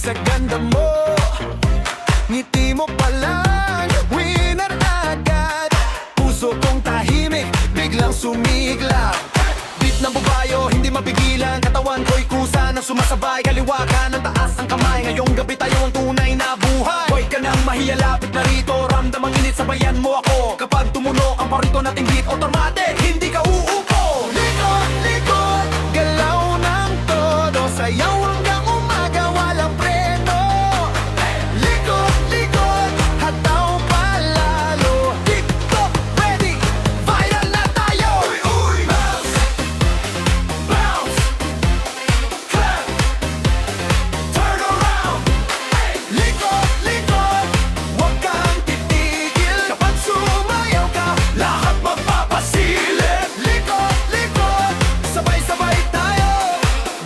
sa ganda mo, ngiti mo pa lang, winner agad. Puso kong tahimik, biglang sumigla. Beat ng bubayo, hindi mapigilan. Katawan ko'y kusa na sumasabay. Kaliwa ka ng taas ang kamay. Ngayong gabi tayo ang tunay na buhay. Huwag ka nang mahiya, lapit na rito. Ramdam ang init, sabayan mo ako. Kapag tumunog ang parito nating beat, automatic, hindi ka uupo. Likod, likod, galaw ng todo. Sayaw hanggang umaga, walang preno. Likod, likod, hataw palalo. TikTok ready, viral na tayo. Uy, uy, bounce, bounce, clap, turn around. Likod, likod, huwag kang titigil. Kapag sumayaw ka, lahat mapapasilip. Likod, likod, sabay-sabay tayo.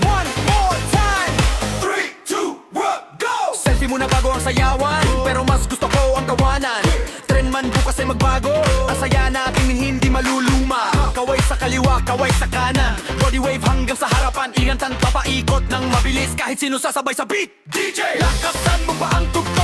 One more time, 3, 2, 1, go! Selfie muna bago ang sayawan, pero mas gusto ko ang tawanan. Trend man bukas ay magbago, ang saya natin hindi maluluma. Kaway sa kaliwa, kaway sa kanan, body wave hanggang sa harapan. Ingat ang papaikot ng mabilis, kahit sino sasabay sa beat. DJ, lakasan mo pa ang tugtog.